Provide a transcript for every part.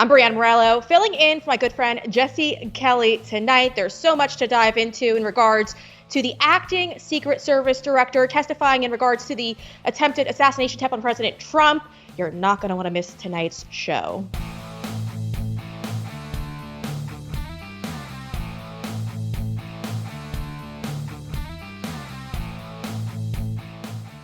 I'm Breanna Morello, filling in for my good friend Jesse Kelly tonight. There's so much to dive into in regards to the acting Secret Service director testifying in regards to the attempted assassination attempt on President Trump. You're not going to want to miss tonight's show.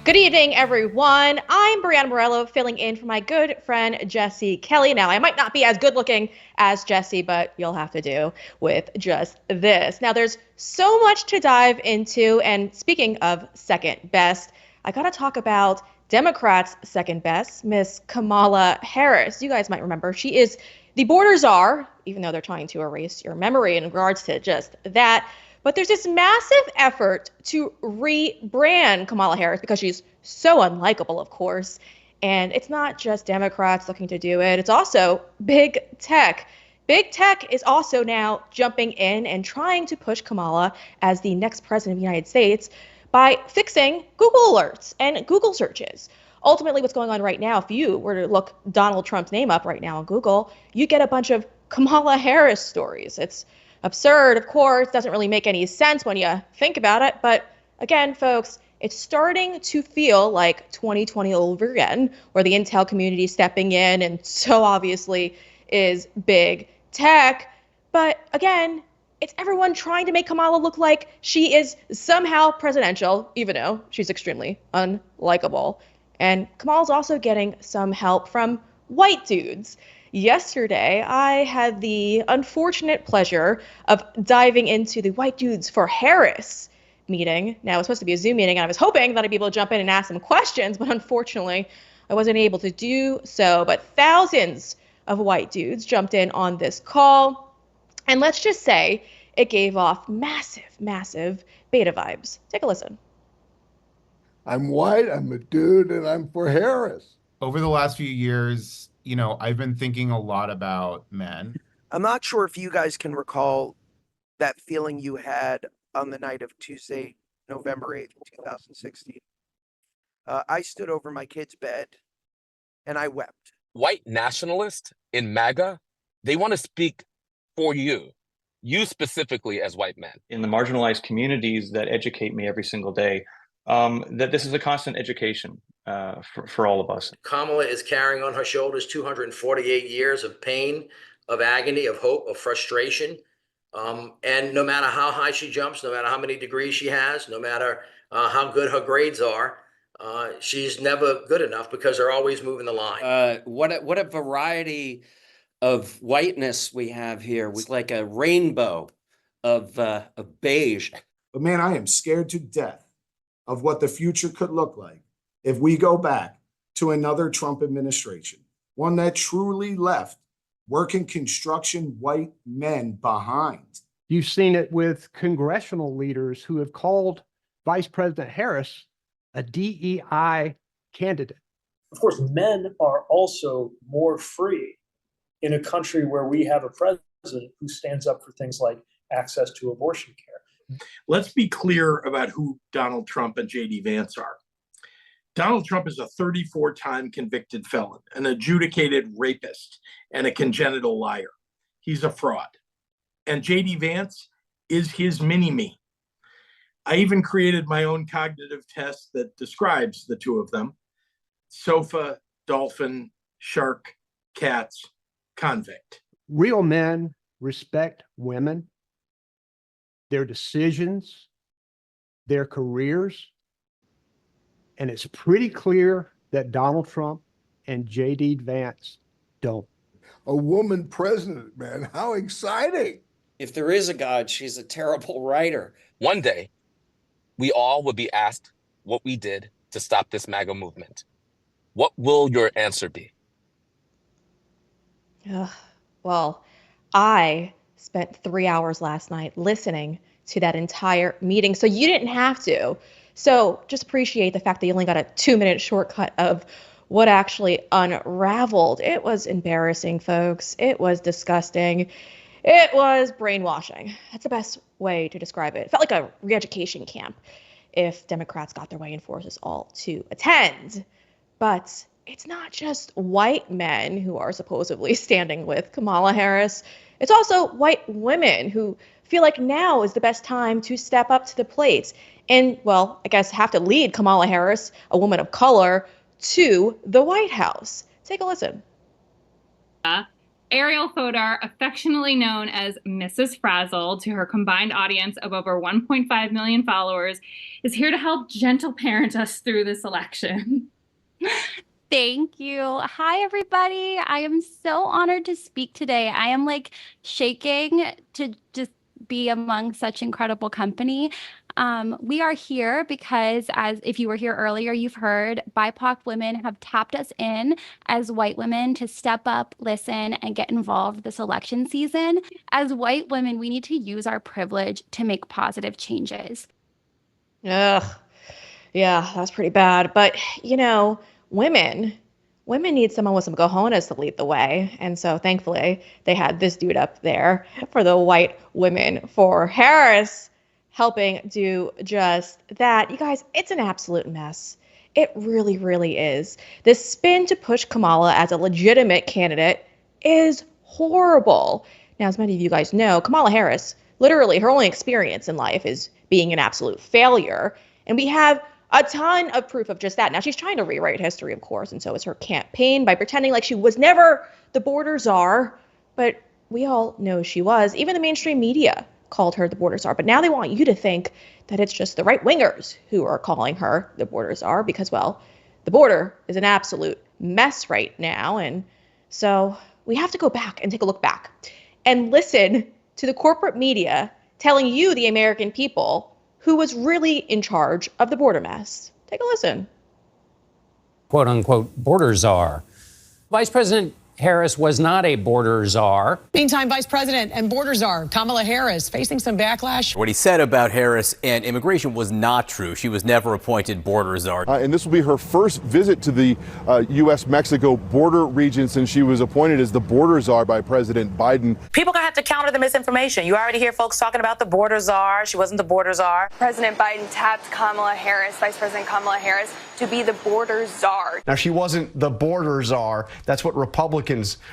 Good evening, everyone. I'm Breanna Morello, filling in for my good friend Jesse Kelly. Now, I might not be as good looking as Jesse, but you'll have to do with just this. Now, there's so much to dive into, and speaking of second best, I gotta talk about Democrats' second best, Miss Kamala Harris. You guys might remember she is the border czar, even though they're trying to erase your memory in regards to just that. But there's this massive effort to rebrand Kamala Harris because she's so unlikable, of course. And it's not just Democrats looking to do it. It's also big tech. Big tech is also now jumping in and trying to push Kamala as the next president of the United States by fixing Google alerts and Google searches. Ultimately, what's going on right now, if you were to look Donald Trump's name up right now on Google, you get a bunch of Kamala Harris stories. It's absurd, of course, doesn't really make any sense when you think about it. But again, folks, it's starting to feel like 2020 over again, where the intel community is stepping in, and so obviously is big tech. But again, it's everyone trying to make Kamala look like she is somehow presidential, even though she's extremely unlikable. And Kamala's also getting some help from white dudes. Yesterday, I had the unfortunate pleasure of diving into the White Dudes for Harris meeting. Now, it was supposed to be a Zoom meeting, and I was hoping that I'd be able to jump in and ask some questions, but unfortunately, I wasn't able to do so. But thousands of white dudes jumped in on this call, and let's just say it gave off massive, massive beta vibes. Take a listen. I'm white, I'm a dude, and I'm for Harris. Over the last few years, I've been thinking a lot about men. I'm not sure if you guys can recall that feeling you had on the night of Tuesday, November 8th, 2016. I stood over my kid's bed and I wept. White nationalists in MAGA, they want to speak for you specifically as white men. In the marginalized communities that educate me every single day, that this is a constant education for all of us. Kamala is carrying on her shoulders 248 years of pain, of agony, of hope, of frustration. And no matter how high she jumps, no matter how many degrees she has, no matter how good her grades are, she's never good enough because they're always moving the line. What a variety of whiteness we have here. It's like a rainbow of beige. But man, I am scared to death of what the future could look like if we go back to another Trump administration, one that truly left working construction white men behind. You've seen it with congressional leaders who have called Vice President Harris a DEI candidate. Of course, men are also more free in a country where we have a president who stands up for things like access to abortion care. Let's be clear about who Donald Trump and J.D. Vance are. Donald Trump is a 34-time convicted felon, an adjudicated rapist, and a congenital liar. He's a fraud. And J.D. Vance is his mini-me. I even created my own cognitive test that describes the two of them. Sofa, dolphin, shark, cats, convict. Real men respect women, their decisions, their careers. And it's pretty clear that Donald Trump and J.D. Vance don't. A woman president, man. How exciting. If there is a God, she's a terrible writer. One day, we all will be asked what we did to stop this MAGA movement. What will your answer be? Well, I spent 3 hours last night listening to that entire meeting, so you didn't have to. So just appreciate the fact that you only got a 2-minute shortcut of what actually unraveled. It was embarrassing, folks. It was disgusting. It was brainwashing. That's the best way to describe it. It felt like a re-education camp if Democrats got their way and forced us all to attend. But it's not just white men who are supposedly standing with Kamala Harris. It's also white women who feel like now is the best time to step up to the plate and, well, I guess have to lead Kamala Harris, a woman of color, to the White House. Take a listen. Ariel Fodor, affectionately known as Mrs. Frazzle, to her combined audience of over 1.5 million followers, is here to help gentle parent us through this election. Thank you. Hi, everybody. I am so honored to speak today. I am like shaking to just be among such incredible company. We are here because, as if you were here earlier, you've heard BIPOC women have tapped us in as white women to step up, listen, and get involved this election season. As white women, we need to use our privilege to make positive changes. Ugh. Yeah, that's pretty bad. But, you know, women need someone with some cojones to lead the way. And so thankfully they had this dude up there for the white women for Harris helping do just that. You guys, it's an absolute mess. It really, really is. This spin to push Kamala as a legitimate candidate is horrible. Now, as many of you guys know, Kamala Harris, literally her only experience in life is being an absolute failure. And we have a ton of proof of just that. Now, she's trying to rewrite history, of course, and so is her campaign by pretending like she was never the border czar. But we all know she was. Even the mainstream media called her the border czar. But now they want you to think that it's just the right-wingers who are calling her the border czar because, well, the border is an absolute mess right now. And so we have to go back and take a look back and listen to the corporate media telling you, the American people, who was really in charge of the border mess. Take a listen. Quote unquote border czar. Vice President Harris was not a border czar. Meantime, Vice President and border czar Kamala Harris facing some backlash. What he said about Harris and immigration was not true. She was never appointed border czar. And this will be her first visit to the U.S.-Mexico border region since she was appointed as the border czar by President Biden. People are going to have to counter the misinformation. You already hear folks talking about the border czar. She wasn't the border czar. President Biden tapped Kamala Harris, Vice President Kamala Harris, to be the border czar. Now, she wasn't the border czar. That's what Republicans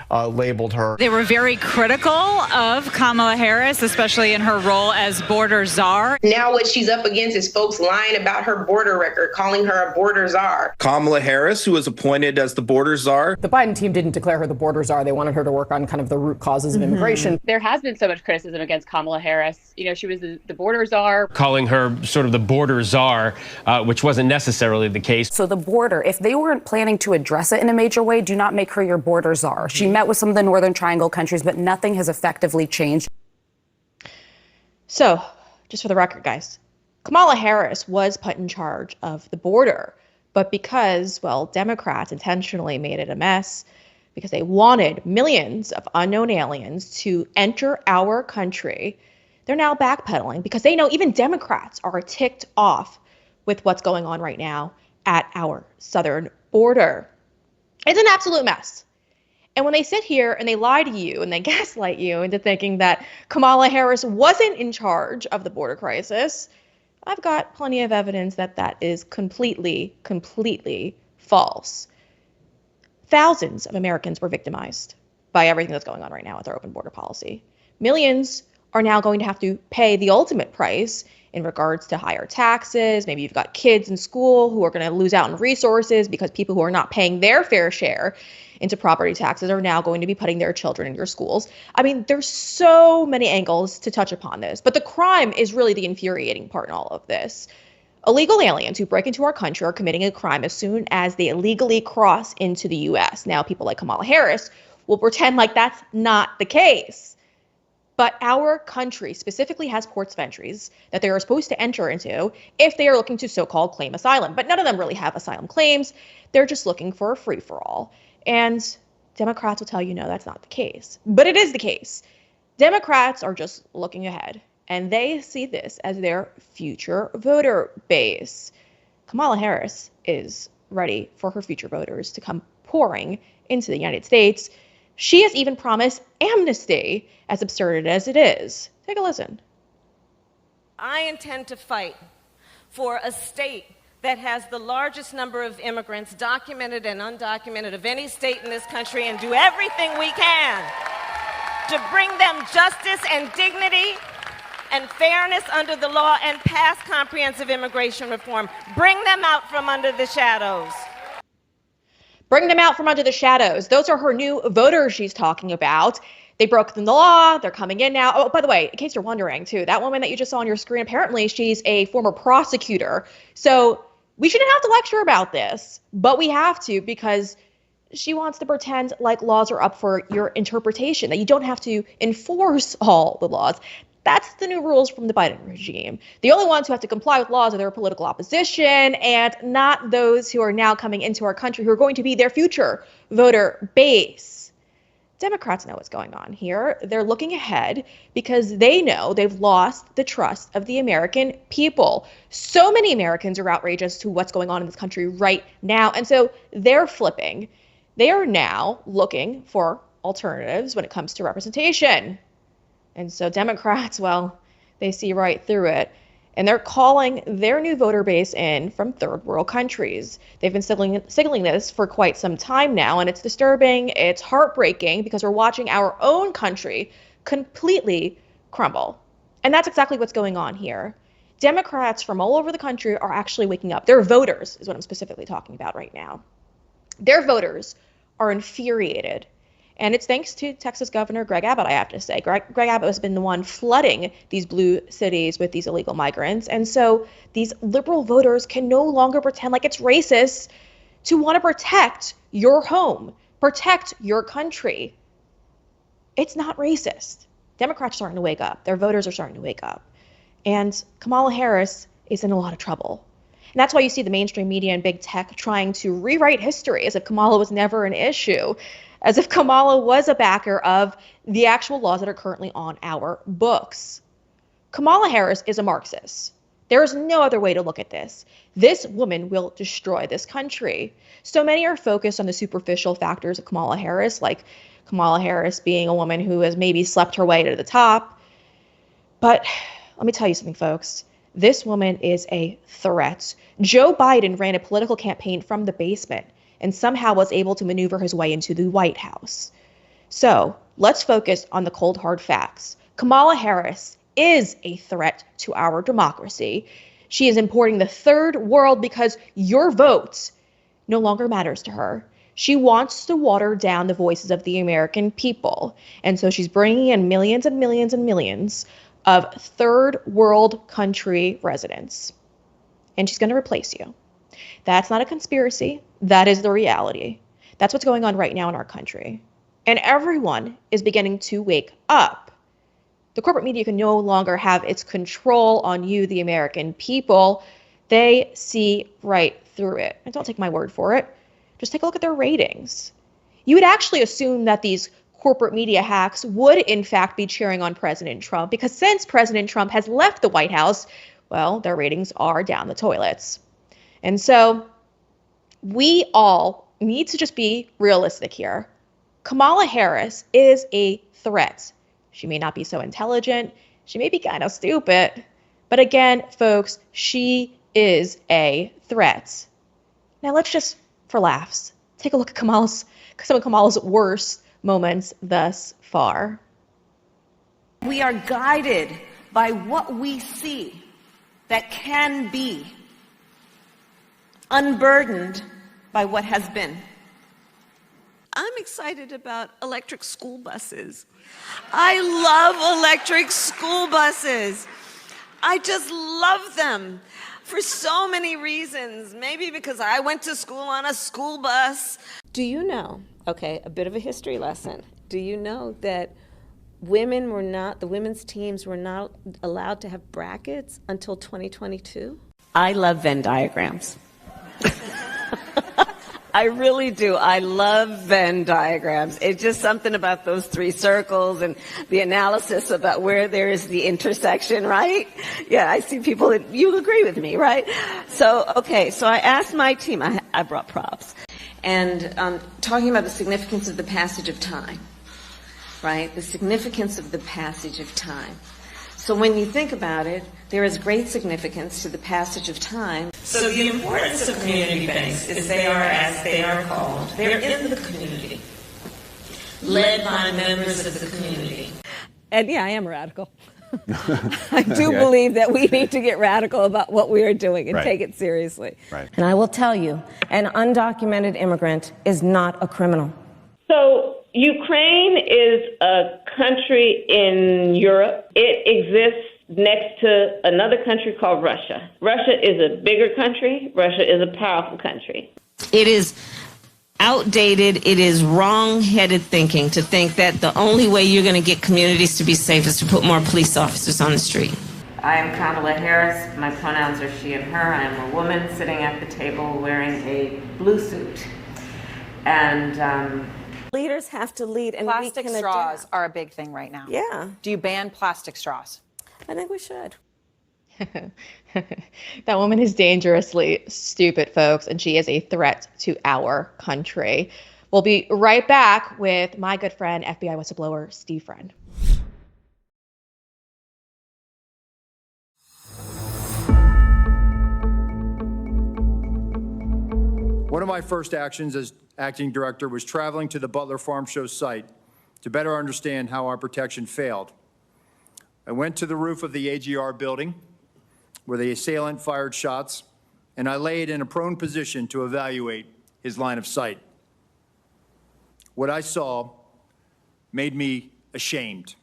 labeled her. They were very critical of Kamala Harris, especially in her role as border czar. Now what she's up against is folks lying about her border record, calling her a border czar. Kamala Harris, who was appointed as the border czar. The Biden team didn't declare her the border czar. They wanted her to work on kind of the root causes of immigration. There has been so much criticism against Kamala Harris. You know, she was the border czar. Calling her sort of the border czar, which wasn't necessarily the case. So the border, if they weren't planning to address it in a major way, do not make her your border czar. She met with some of the Northern Triangle countries, but nothing has effectively changed. So, just for the record, guys, Kamala Harris was put in charge of the border, but because, well, Democrats intentionally made it a mess, because they wanted millions of unknown aliens to enter our country, they're now backpedaling because they know even Democrats are ticked off with what's going on right now at our southern border. It's an absolute mess. And when they sit here and they lie to you and they gaslight you into thinking that Kamala Harris wasn't in charge of the border crisis, I've got plenty of evidence that that is completely false. Thousands of Americans were victimized by everything that's going on right now with our open border policy. Millions are now going to have to pay the ultimate price in regards to higher taxes. Maybe you've got kids in school who are going to lose out on resources because people who are not paying their fair share into property taxes are now going to be putting their children in your schools. I mean, there's so many angles to touch upon this, but the crime is really the infuriating part in all of this. Illegal aliens who break into our country are committing a crime as soon as they illegally cross into the U.S. Now, people like Kamala Harris will pretend like that's not the case. But our country specifically has ports of entries that they are supposed to enter into if they are looking to so-called claim asylum. But none of them really have asylum claims. They're just looking for a free-for-all. And Democrats will tell you, no, that's not the case. But it is the case. Democrats are just looking ahead, and they see this as their future voter base. Kamala Harris is ready for her future voters to come pouring into the United States. She has even promised amnesty, as absurd as it is. Take a listen. I intend to fight for a state that has the largest number of immigrants, documented and undocumented, of any state in this country, and do everything we can to bring them justice and dignity and fairness under the law and pass comprehensive immigration reform. Bring them out from under the shadows. Bring them out from under the shadows. Those are her new voters she's talking about. They broke the law. They're coming in now. Oh, by the way, in case you're wondering, too, that woman that you just saw on your screen, apparently she's a former prosecutor. So we shouldn't have to lecture about this, but we have to, because she wants to pretend like laws are up for your interpretation, that you don't have to enforce all the laws. That's the new rules from the Biden regime. The only ones who have to comply with laws are their political opposition, and not those who are now coming into our country who are going to be their future voter base. Democrats know what's going on here. They're looking ahead because they know they've lost the trust of the American people. So many Americans are outraged as to what's going on in this country right now, and so they're flipping. They are now looking for alternatives when it comes to representation. And so Democrats, well, they see right through it. And they're calling their new voter base in from third world countries. They've been signaling this for quite some time now, and it's disturbing, it's heartbreaking, because we're watching our own country completely crumble. And that's exactly what's going on here. Democrats from all over the country are actually waking up. Their voters is what I'm specifically talking about right now. Their voters are infuriated. And it's thanks to Texas Governor Greg Abbott, I have to say. Greg Abbott has been the one flooding these blue cities with these illegal migrants. And so these liberal voters can no longer pretend like it's racist to want to protect your home, protect your country. It's not racist. Democrats are starting to wake up. Their voters are starting to wake up. And Kamala Harris is in a lot of trouble. And that's why you see the mainstream media and big tech trying to rewrite history as if Kamala was never an issue, as if Kamala was a backer of the actual laws that are currently on our books. Kamala Harris is a Marxist. There is no other way to look at this. This woman will destroy this country. So many are focused on the superficial factors of Kamala Harris, like Kamala Harris being a woman who has maybe slept her way to the top. But let me tell you something, folks. This woman is a threat. Joe Biden ran a political campaign from the basement and somehow was able to maneuver his way into the White House. So let's focus on the cold, hard facts. Kamala Harris is a threat to our democracy. She is importing the third world because your vote no longer matters to her. She wants to water down the voices of the American people. And so she's bringing in millions and millions and millions of third world country residents. And she's going to replace you. That's not a conspiracy. That is the reality. That's what's going on right now in our country. And everyone is beginning to wake up. The corporate media can no longer have its control on you, the American people. They see right through it. And don't take my word for it. Just take a look at their ratings. You would actually assume that these corporate media hacks would in fact be cheering on President Trump, because since President Trump has left the White House, well, their ratings are down the toilets. And so we all need to just be realistic here. Kamala Harris is a threat. She may not be so intelligent. She may be kind of stupid. But again, folks, she is a threat. Now let's just, for laughs, take a look at some of Kamala's worst moments thus far. We are guided by what we see that can be, unburdened by what has been. I'm excited about electric school buses. I love electric school buses. I just love them for so many reasons. Maybe because I went to school on a school bus. Do you know, okay, a bit of a history lesson. Do you know that the women's teams were not allowed to have brackets until 2022? I love Venn diagrams. I really do. I love Venn diagrams. It's just something about those three circles and the analysis about where there is the intersection, right? Yeah, I see people that you agree with me, right? So I asked my team, I brought props, and talking about the significance of the passage of time, right? The significance of the passage of time. So when you think about it, there is great significance to the passage of time. So the importance of community banks is they are, as they are called, they're in the community, led by members of the community. And yeah, I am radical. I do believe that we need to get radical about what we are doing and take it seriously. Right. And I will tell you, an undocumented immigrant is not a criminal. So Ukraine is a country in Europe. It exists next to another country called Russia. Russia is a bigger country. Russia is a powerful country. It is outdated, it is wrong-headed thinking to think that the only way you're going to get communities to be safe is to put more police officers on the street. I am Kamala Harris. My pronouns are she and her. I am a woman sitting at the table wearing a blue suit. And leaders have to lead, and plastic we can straws adapt. are a big thing right now. Yeah. Do you ban plastic straws? I think we should. That woman is dangerously stupid, folks, and she is a threat to our country. We'll be right back with my good friend, FBI whistleblower Steve Friend. One of my first actions as acting director was traveling to the Butler Farm Show site to better understand how our protection failed. I went to the roof of the AGR building where the assailant fired shots, and I laid in a prone position to evaluate his line of sight. What I saw made me ashamed.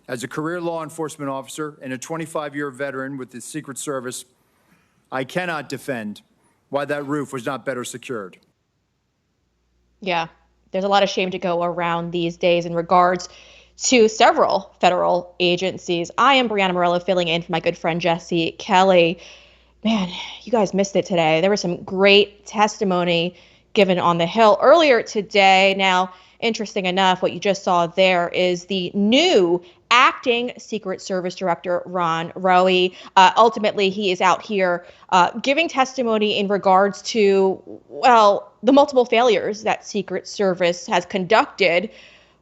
As a career law enforcement officer and a 25-year veteran with the Secret Service, I cannot defend why that roof was not better secured. Yeah, there's a lot of shame to go around these days in regards to several federal agencies. I am Breanna Morello, filling in for my good friend Jesse Kelly. Man, you guys missed it today. There was some great testimony given on the Hill earlier today. Now, interesting enough, what you just saw there is the new acting Secret Service Director, Rowe. Ultimately, he is out here giving testimony in regards to, well, the multiple failures that Secret Service has conducted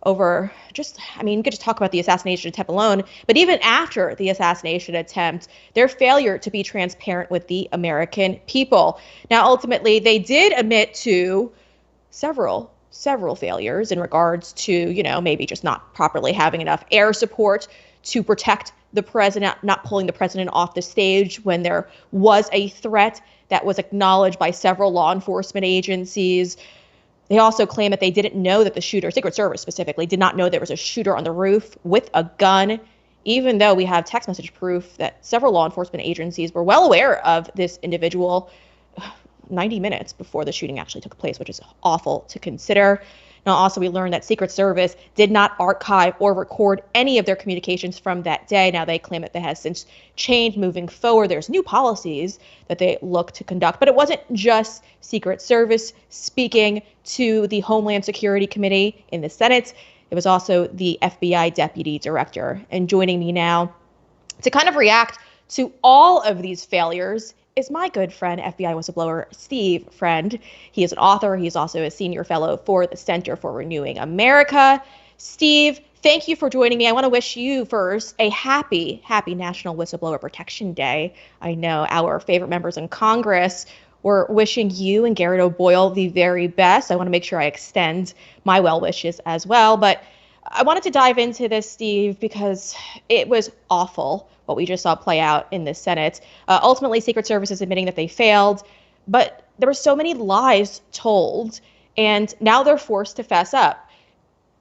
over you could just talk about the assassination attempt alone, but even after the assassination attempt, their failure to be transparent with the American people. Now, ultimately, they did admit to several failures in regards to, maybe just not properly having enough air support to protect the president, not pulling the president off the stage when there was a threat that was acknowledged by several law enforcement agencies. They also claim that they didn't know that the shooter, Secret Service specifically, did not know there was a shooter on the roof with a gun, even though we have text message proof that several law enforcement agencies were well aware of this individual 90 minutes before the shooting actually took place, which is awful to consider. Now, also, we learned that Secret Service did not archive or record any of their communications from that day. Now, they claim that that has since changed moving forward. There's new policies that they look to conduct. But it wasn't just Secret Service speaking to the Homeland Security Committee in the Senate. It was also the FBI Deputy Director. And joining me now to kind of react to all of these failures is my good friend, FBI whistleblower Steve Friend. He is an author. He's also a senior fellow for the Center for Renewing America. Steve, thank you for joining me. I want to wish you first a happy National Whistleblower Protection Day. I know our favorite members in Congress were wishing you and Garrett O'Boyle the very best. I want to make sure I extend my well wishes as well. But I wanted to dive into this, Steve, because it was awful what we just saw play out in the Senate. Ultimately, Secret Service is admitting that they failed, but there were so many lies told, and now they're forced to fess up.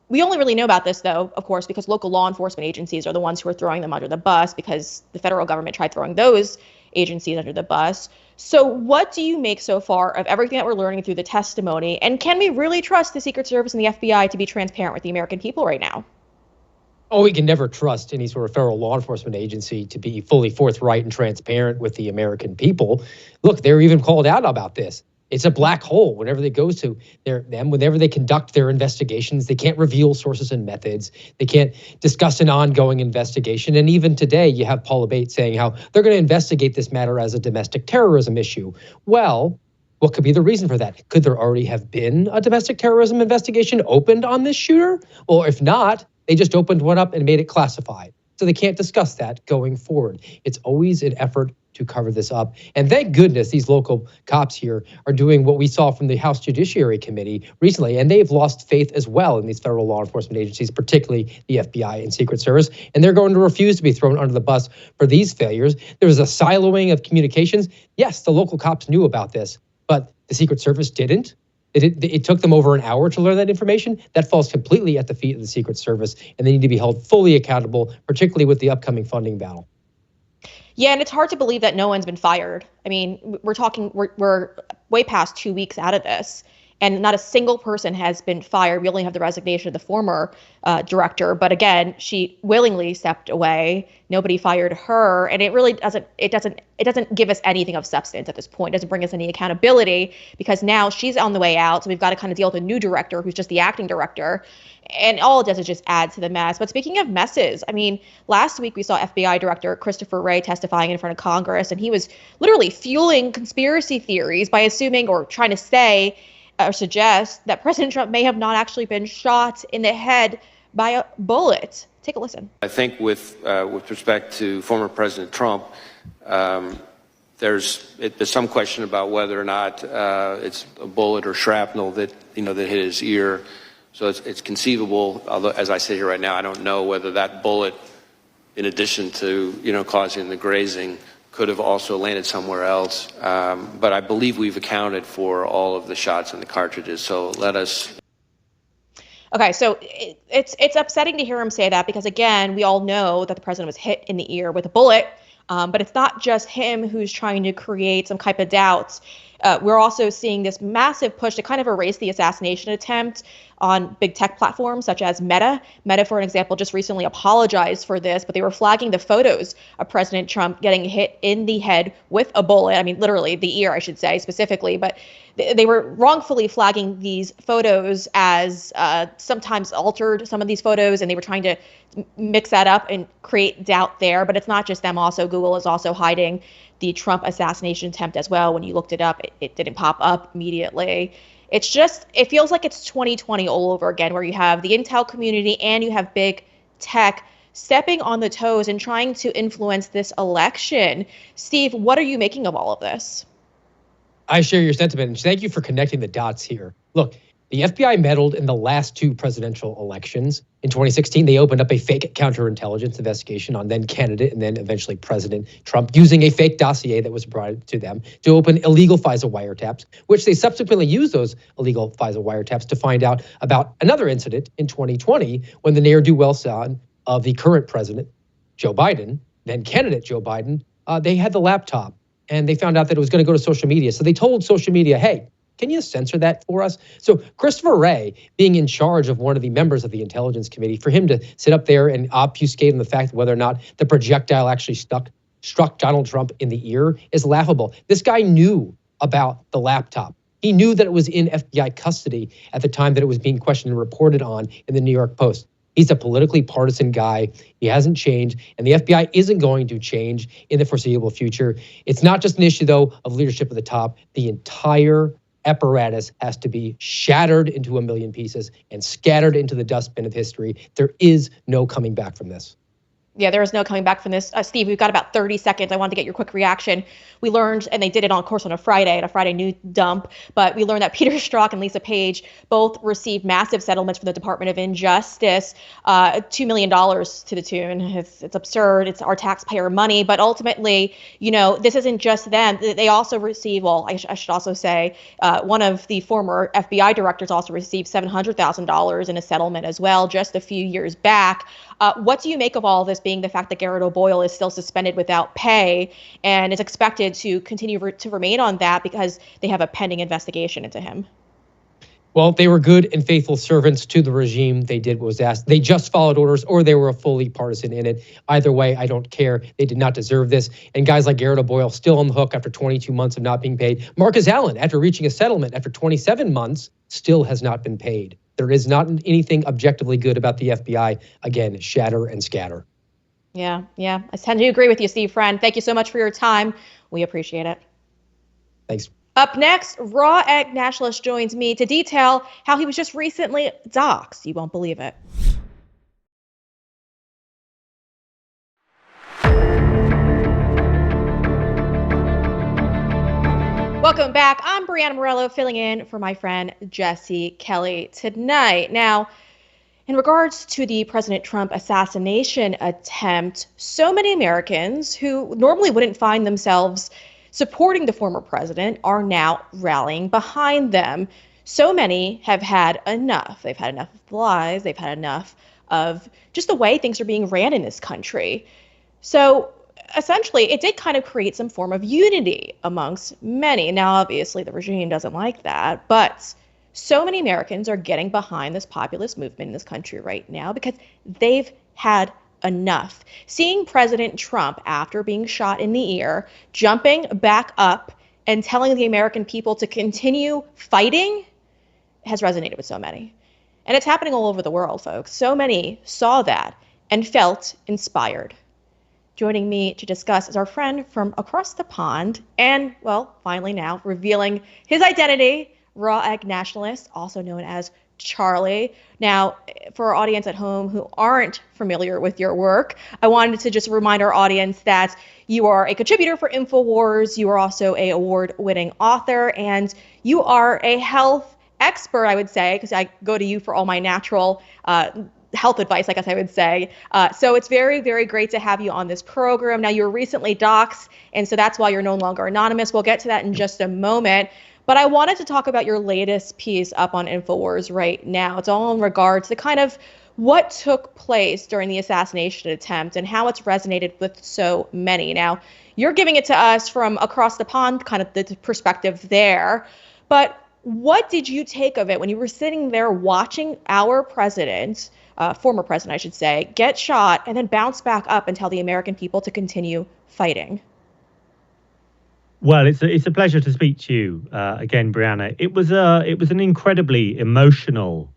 We only really know about this, though, of course, because local law enforcement agencies are the ones who are throwing them under the bus because the federal government tried throwing those agencies under the bus. So what do you make so far of everything that we're learning through the testimony? And can we really trust the Secret Service and the FBI to be transparent with the American people right now? Oh, we can never trust any sort of federal law enforcement agency to be fully forthright and transparent with the American people. Look, they're even called out about this. It's a black hole whenever they go to whenever they conduct their investigations. They can't reveal sources and methods. They can't discuss an ongoing investigation. And even today, you have Paula Bates saying how they're going to investigate this matter as a domestic terrorism issue. Well, what could be the reason for that? Could there already have been a domestic terrorism investigation opened on this shooter? Or if not, they just opened one up and made it classified. So they can't discuss that going forward. It's always an effort to cover this up. And thank goodness these local cops here are doing what we saw from the House Judiciary Committee recently, and they've lost faith as well in these federal law enforcement agencies, particularly the FBI and Secret Service, and they're going to refuse to be thrown under the bus for these failures. There was a siloing of communications. Yes, the local cops knew about this, but the Secret Service didn't. It took them over an hour to learn that information. That falls completely at the feet of the Secret Service, and they need to be held fully accountable, particularly with the upcoming funding battle. Yeah, and it's hard to believe that no one's been fired. I mean, we're way past 2 weeks out of this, and not a single person has been fired. We only have the resignation of the former director, but again, she willingly stepped away. Nobody fired her, and it really doesn't give us anything of substance at this point. It doesn't bring us any accountability because now she's on the way out, so we've got to kind of deal with a new director who's just the acting director. And all it does is just add to the mess. But speaking of messes, I mean, last week we saw FBI Director Christopher Wray testifying in front of Congress, and he was literally fueling conspiracy theories by assuming or trying to say or suggest that President Trump may have not actually been shot in the head by a bullet. Take a listen. I think with respect to former President Trump, there's some question about whether or not it's a bullet or shrapnel that hit his ear. So it's conceivable, although as I sit here right now, I don't know whether that bullet, in addition to causing the grazing, could have also landed somewhere else. But I believe we've accounted for all of the shots in the cartridges. So let us. Okay, so it's upsetting to hear him say that because, again, we all know that the president was hit in the ear with a bullet, but it's not just him who's trying to create some type of doubts. We're also seeing this massive push to kind of erase the assassination attempt on big tech platforms such as Meta. Meta, for an example, just recently apologized for this, but they were flagging the photos of President Trump getting hit in the head with a bullet. I mean, literally the ear, I should say specifically, but they were wrongfully flagging these photos as sometimes altered, some of these photos, and they were trying to mix that up and create doubt there. But it's not just them. Also, Google is also hiding the Trump assassination attempt as well. When you looked it up, it didn't pop up immediately. It's just, it feels like it's 2020 all over again, where you have the intel community and you have big tech stepping on the toes and trying to influence this election. Steve, what are you making of all of this? I share your sentiment, and thank you for connecting the dots here. Look, the FBI meddled in the last two presidential elections. In 2016, they opened up a fake counterintelligence investigation on then candidate and then eventually President Trump, using a fake dossier that was provided to them to open illegal FISA wiretaps, which they subsequently used those illegal FISA wiretaps to find out about another incident in 2020 when the ne'er-do-well son of the current president, Joe Biden, then candidate Joe Biden, they had the laptop and they found out that it was going to go to social media. So they told social media, hey, can you censor that for us? So Christopher Wray, being in charge of one of the members of the Intelligence Committee, for him to sit up there and obfuscate on the fact whether or not the projectile actually struck Donald Trump in the ear is laughable. This guy knew about the laptop. He knew that it was in FBI custody at the time that it was being questioned and reported on in the New York Post. He's a politically partisan guy. He hasn't changed, and the FBI isn't going to change in the foreseeable future. It's not just an issue, though, of leadership at the top. The entire apparatus has to be shattered into a million pieces and scattered into the dustbin of history. There is no coming back from this. Yeah, there is no coming back from this. Steve, we've got about 30 seconds. I wanted to get your quick reaction. We learned, and they did it on a Friday news dump, but we learned that Peter Strzok and Lisa Page both received massive settlements from the Department of Injustice, $2 million to the tune. It's absurd. It's our taxpayer money. But ultimately, this isn't just them. They also receive, I should also say, one of the former FBI directors also received $700,000 in a settlement as well, just a few years back. What do you make of all of this, being the fact that Garrett O'Boyle is still suspended without pay and is expected to continue to remain on that because they have a pending investigation into him? Well, they were good and faithful servants to the regime. They did what was asked. They just followed orders, or they were fully partisan in it. Either way, I don't care. They did not deserve this. And guys like Garrett O'Boyle still on the hook after 22 months of not being paid. Marcus Allen, after reaching a settlement after 27 months, still has not been paid. There is not anything objectively good about the FBI. Again, shatter and scatter. Yeah. I tend to agree with you, Steve Friend. Thank you so much for your time. We appreciate it. Thanks. Up next, Raw Egg Nationalist joins me to detail how he was just recently doxxed. You won't believe it. Welcome back. I'm Breanna Morello, filling in for my friend Jesse Kelly tonight. Now, in regards to the President Trump assassination attempt, so many Americans who normally wouldn't find themselves supporting the former president are now rallying behind them. So many have had enough. They've had enough of the lies. They've had enough of just the way things are being ran in this country. So essentially, it did kind of create some form of unity amongst many. Now, obviously, the regime doesn't like that, but so many Americans are getting behind this populist movement in this country right now because they've had enough. Seeing President Trump, after being shot in the ear, jumping back up and telling the American people to continue fighting has resonated with so many. And it's happening all over the world, folks. So many saw that and felt inspired. Joining me to discuss is our friend from across the pond and, well, finally now revealing his identity, Egg Nationalist, also known as Charlie. Now, for our audience at home who aren't familiar with your work, I wanted to just remind our audience that you are a contributor for InfoWars. You are also an award-winning author, and you are a health expert, I would say, because I go to you for all my natural health advice, I guess I would say. So it's very, very great to have you on this program. Now, you were recently doxxed, and so that's why you're no longer anonymous. We'll get to that in just a moment. But I wanted to talk about your latest piece up on InfoWars right now. It's all in regards to kind of what took place during the assassination attempt and how it's resonated with so many. Now, you're giving it to us from across the pond, kind of the perspective there. But what did you take of it when you were sitting there watching our president, former president, I should say, get shot and then bounce back up and tell the American people to continue fighting? Well, it's a pleasure to speak to you again, Breanna. It was an incredibly emotional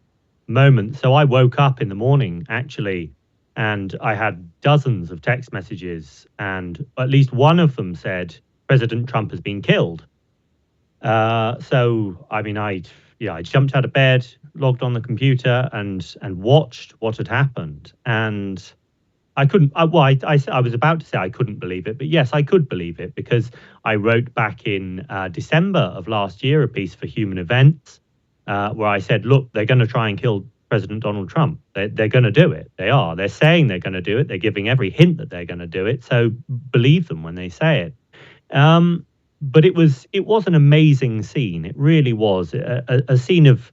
moment. So I woke up in the morning, actually, and I had dozens of text messages, and at least one of them said President Trump has been killed. So I mean, I jumped out of bed, logged on the computer, and watched what had happened, and I couldn't. I was about to say I couldn't believe it, but yes, I could believe it because I wrote back in December of last year a piece for Human Events where I said, look, they're going to try and kill President Donald Trump. They're going to do it. They are. They're saying they're going to do it. They're giving every hint that they're going to do it. So believe them when they say it. But it was an amazing scene. It really was a scene of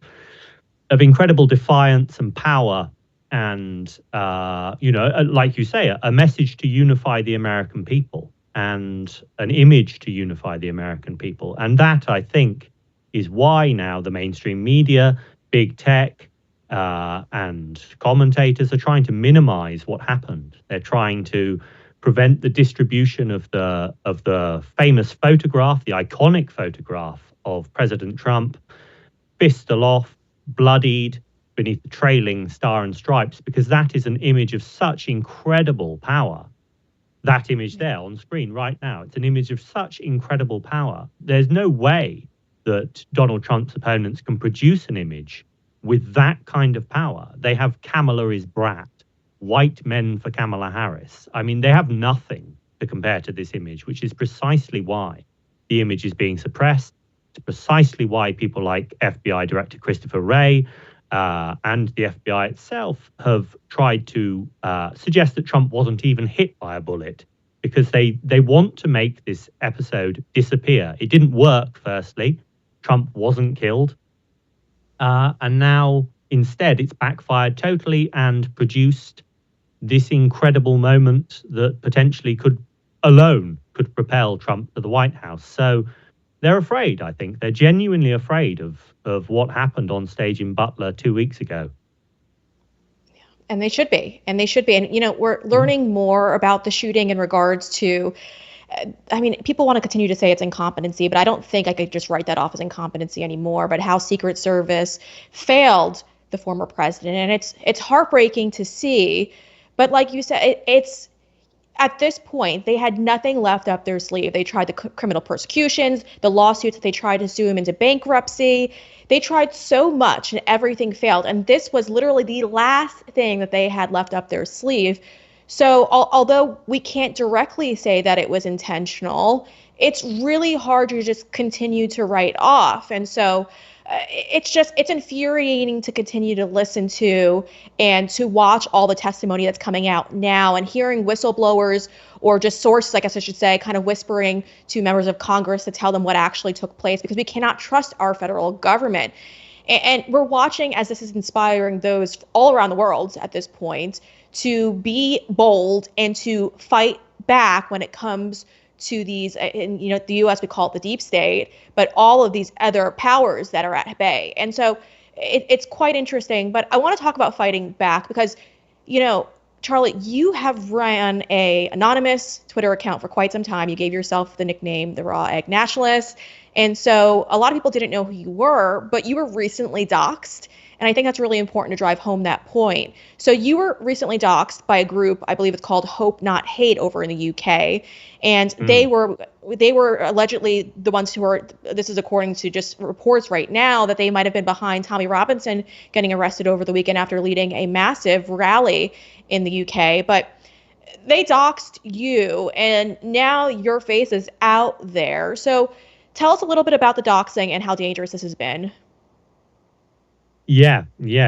incredible defiance and power. And, like you say, a message to unify the American people and an image to unify the American people. And that, I think, is why now the mainstream media, big tech, and commentators are trying to minimize what happened. They're trying to prevent the distribution of the famous photograph, the iconic photograph of President Trump, fist aloft, bloodied, beneath the trailing star and stripes, because that is an image of such incredible power. That image there on screen right now, it's an image of such incredible power. There's no way that Donald Trump's opponents can produce an image with that kind of power. They have Kamala is brat, white men for Kamala Harris. I mean, they have nothing to compare to this image, which is precisely why the image is being suppressed. It's precisely why people like FBI Director Christopher Wray and the FBI itself have tried to suggest that Trump wasn't even hit by a bullet, because they want to make this episode disappear. It didn't work, firstly. Trump wasn't killed. And now, instead, it's backfired totally and produced this incredible moment that potentially could propel Trump to the White House. So they're afraid, I think. They're genuinely afraid of what happened on stage in Butler 2 weeks ago. And they should be. And, we're learning more about the shooting in regards to, people want to continue to say it's incompetency, but I don't think I could just write that off as incompetency anymore, but how Secret Service failed the former president. And it's heartbreaking to see. But like you said, it's at this point, they had nothing left up their sleeve. They tried the criminal persecutions, the lawsuits that they tried to sue him into bankruptcy. They tried so much and everything failed. And this was literally the last thing that they had left up their sleeve. So although we can't directly say that it was intentional, it's really hard to just continue to write off. And so it's infuriating to continue to listen to and to watch all the testimony that's coming out now and hearing whistleblowers or just sources, I guess I should say, kind of whispering to members of Congress to tell them what actually took place, because we cannot trust our federal government. And we're watching as this is inspiring those all around the world at this point to be bold and to fight back when it comes to these, in the U.S. we call it the deep state, but all of these other powers that are at bay. And so it's quite interesting. But I want to talk about fighting back because, Charlie, you have ran a anonymous Twitter account for quite some time. You gave yourself the nickname the Raw Egg Nationalist. And so a lot of people didn't know who you were, but you were recently doxxed. And I think that's really important to drive home that point. So you were recently doxxed by a group, I believe it's called Hope Not Hate over in the UK. And they were allegedly the ones who are, this is according to just reports right now, that they might have been behind Tommy Robinson getting arrested over the weekend after leading a massive rally in the UK. But they doxed you, and now your face is out there. So tell us a little bit about the doxing and how dangerous this has been. Yeah.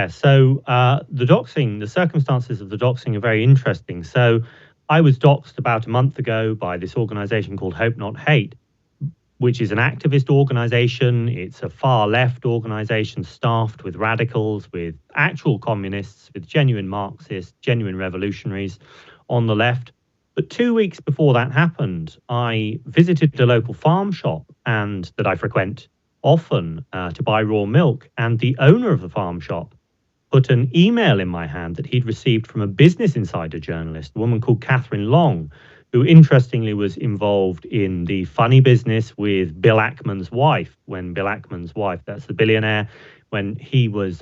So the circumstances of the doxing are very interesting. So I was doxed about a month ago by this organization called Hope Not Hate, which is an activist organization. It's a far left organization staffed with radicals, with actual communists, with genuine Marxists, genuine revolutionaries on the left. But 2 weeks before that happened, I visited a local farm shop and that I frequent often to buy raw milk. And the owner of the farm shop put an email in my hand that he'd received from a Business Insider journalist, a woman called Catherine Long, who interestingly was involved in the funny business with Bill Ackman's wife, when Bill Ackman's wife, that's the billionaire, when she was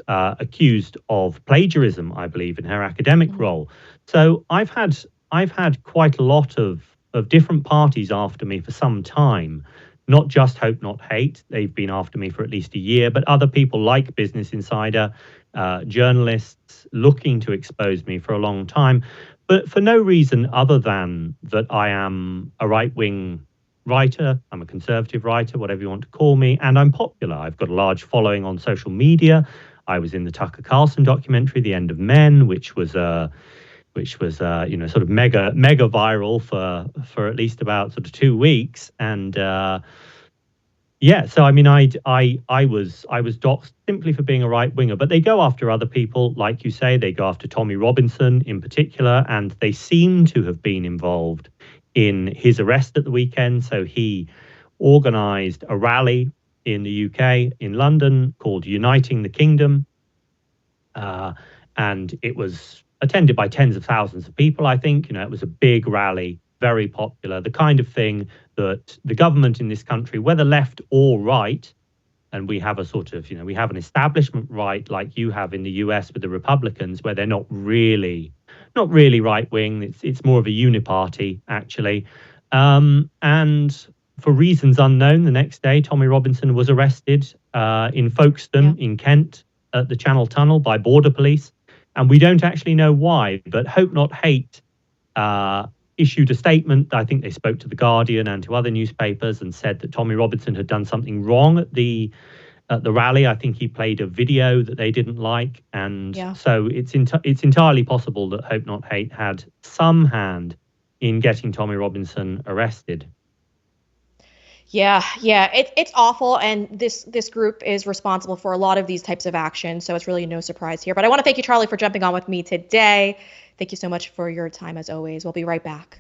accused of plagiarism, I believe, in her academic role. So I've had quite a lot of different parties after me for some time. Not just Hope Not Hate, they've been after me for at least a year, but other people like Business Insider, journalists looking to expose me for a long time, but for no reason other than that I am a right-wing writer, I'm a conservative writer, whatever you want to call me, and I'm popular. I've got a large following on social media. I was in the Tucker Carlson documentary, The End of Men, which was sort of mega viral for at least about sort of 2 weeks. And so I mean, I was doxxed simply for being a right winger, but they go after other people, like you say. They go after Tommy Robinson in particular, and they seem to have been involved in his arrest at the weekend. So he organized a rally in the UK, in London, called Uniting the Kingdom, and it was attended by tens of thousands of people, I think. It was a big rally, very popular, the kind of thing that the government in this country, whether left or right, and we have a sort of, we have an establishment right like you have in the US with the Republicans, where they're not really right wing. It's more of a uniparty, actually. And for reasons unknown, the next day, Tommy Robinson was arrested in Folkestone in Kent at the Channel Tunnel by border police. And we don't actually know why, but Hope Not Hate issued a statement. I think they spoke to The Guardian and to other newspapers and said that Tommy Robinson had done something wrong at the rally. I think he played a video that they didn't like. And so it's entirely possible that Hope Not Hate had some hand in getting Tommy Robinson arrested. Yeah, it's awful, and this group is responsible for a lot of these types of actions, so it's really no surprise here. But I want to thank you, Charlie, for jumping on with me today. Thank you so much for your time, as always. We'll be right back.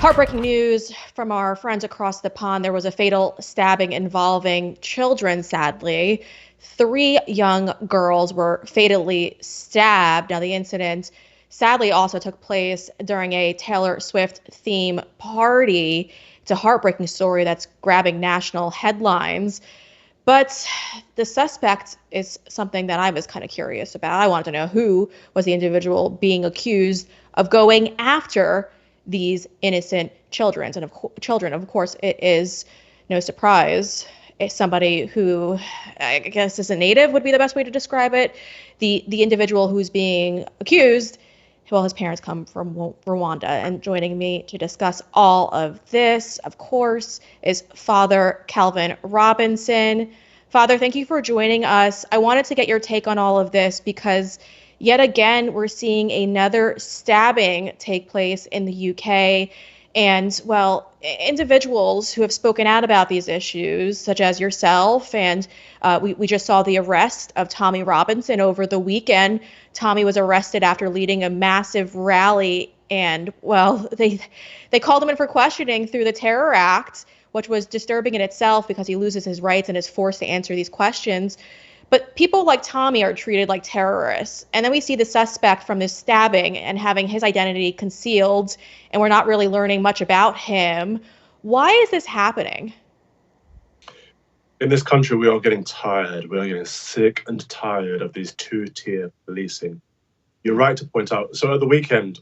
Heartbreaking news from our friends across the pond. There was a fatal stabbing involving children, sadly. 3 young girls were fatally stabbed. Now, the incident sadly also took place during a Taylor Swift theme party. It's a heartbreaking story that's grabbing national headlines. But the suspect is something that I was kind of curious about. I wanted to know who was the individual being accused of going after these innocent children. And of course, it is no surprise, is somebody who I guess is a native would be the best way to describe it. The individual who's being accused, well, his parents come from Rwanda. And joining me to discuss all of this, of course, is Father Kelvin Robinson. Father, thank you for joining us. I wanted to get your take on all of this because yet again, we're seeing another stabbing take place in the UK. And, well, individuals who have spoken out about these issues, such as yourself, and we just saw the arrest of Tommy Robinson over the weekend. Tommy was arrested after leading a massive rally, and, well, they called him in for questioning through the Terror Act, which was disturbing in itself because he loses his rights and is forced to answer these questions. But people like Tommy are treated like terrorists. And then we see the suspect from this stabbing and having his identity concealed, and we're not really learning much about him. Why is this happening? In this country, we are getting tired. We are getting sick and tired of these two-tier policing. You're right to point out. So at the weekend,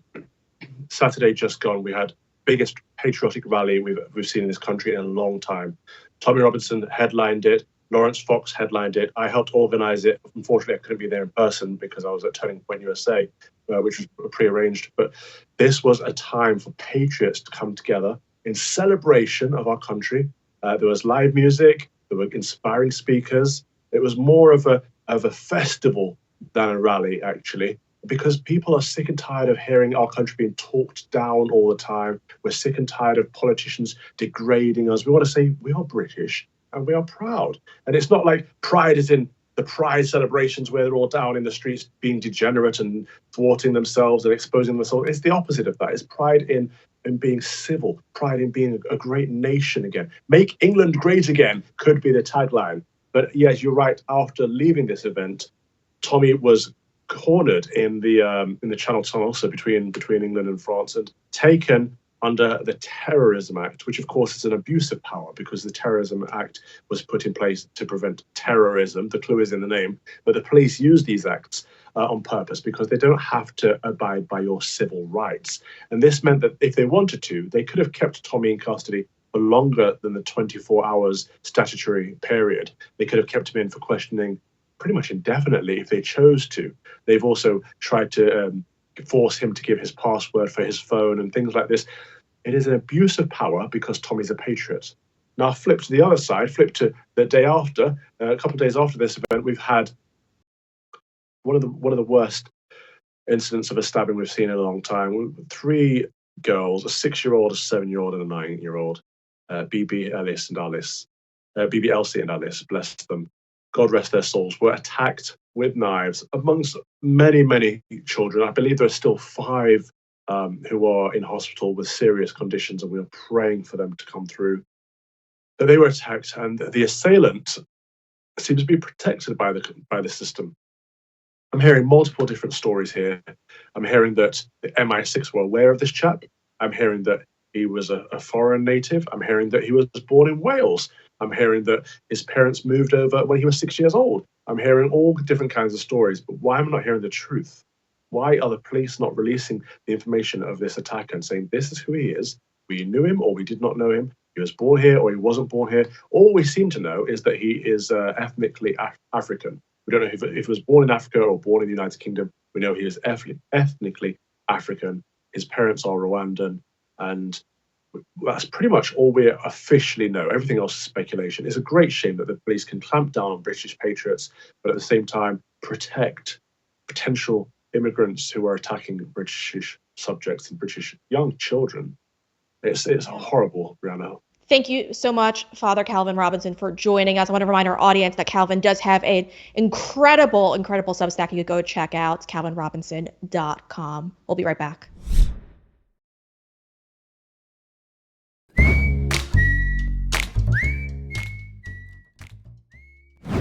Saturday just gone, we had biggest patriotic rally we've seen in this country in a long time. Tommy Robinson headlined it. Lawrence Fox headlined it. I helped organize it. Unfortunately, I couldn't be there in person because I was at Turning Point USA, which was pre-arranged. But this was a time for patriots to come together in celebration of our country. There was live music. There were inspiring speakers. It was more of a festival than a rally, actually, because people are sick and tired of hearing our country being talked down all the time. We're sick and tired of politicians degrading us. We want to say we are British. And we are proud. And it's not like pride is in the pride celebrations where they're all down in the streets being degenerate and thwarting themselves and exposing themselves. It's the opposite of that. It's pride in being civil, pride in being a great nation again. Make England great again could be the tagline. But yes, you're right. After leaving this event, Tommy was cornered in the Channel Tunnel, so between England and France, and taken under the Terrorism Act, which of course is an abuse of power because the Terrorism Act was put in place to prevent terrorism. The clue is in the name, but the police use these acts on purpose because they don't have to abide by your civil rights. And this meant that if they wanted to, they could have kept Tommy in custody for longer than the 24 hours statutory period. They could have kept him in for questioning pretty much indefinitely if they chose to. They've also tried to force him to give his password for his phone and things like this. It is an abuse of power because Tommy's a patriot. Now, flip to the other side, flip to the day after, a couple of days after this event, we've had one of the worst incidents of a stabbing we've seen in a long time. 3 girls, a 6-year-old, a 7-year-old, and a 9-year-old, BB Elsie and Alice, bless them. God rest their souls, were attacked with knives amongst many, many children. I believe there are still 5 who are in hospital with serious conditions, and we are praying for them to come through. But they were attacked, and the assailant seems to be protected by the system. I'm hearing multiple different stories here. I'm hearing that the MI6 were aware of this chap. I'm hearing that he was a foreign native. I'm hearing that he was born in Wales. I'm hearing that his parents moved over when he was 6 years old. I'm hearing all different kinds of stories, but why am I not hearing the truth? Why are the police not releasing the information of this attacker and saying, this is who he is, we knew him or we did not know him, he was born here or he wasn't born here? All we seem to know is that he is ethnically African. We don't know if he was born in Africa or born in the United Kingdom. We know he is ethnically African. His parents are Rwandan, and that's pretty much all we officially know. Everything else is speculation. It's a great shame that the police can clamp down on British patriots, but at the same time protect potential immigrants who are attacking British subjects and British young children. It's horrible, Breanna. Thank you so much, Father Kelvin Robinson, for joining us. I want to remind our audience that Kelvin does have an incredible Substack you could go check out. It's kelvinrobinson.com. We'll be right back.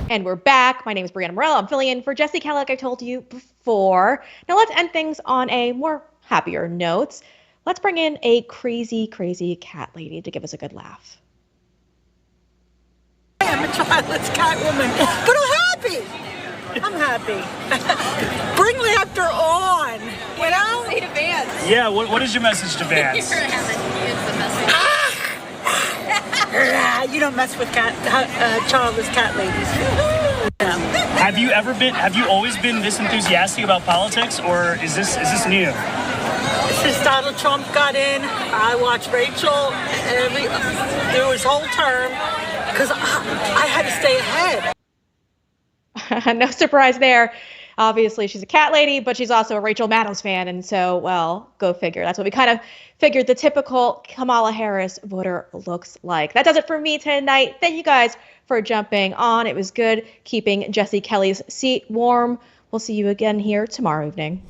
And we're back. My name is Breanna Morello. I'm filling in for Jesse Kelly, like I told you before. Now let's end things on a more happier note. Let's bring in a crazy cat lady to give us a good laugh. I am a childless cat woman, but I'm happy. Bring laughter on, you know? Say to Vance. Yeah, what is your message to Vance? You're gonna have to use the message. don't mess with childless cat ladies. Have you always been this enthusiastic about politics, or is this new? Since Donald Trump got in, I watched Rachel through his whole term because I had to stay ahead. No surprise there. Obviously, she's a cat lady, but she's also a Rachel Maddow's fan. And so, well, go figure. That's what we kind of figured the typical Kamala Harris voter looks like. That does it for me tonight. Thank you guys for jumping on. It was good keeping Jesse Kelly's seat warm. We'll see you again here tomorrow evening.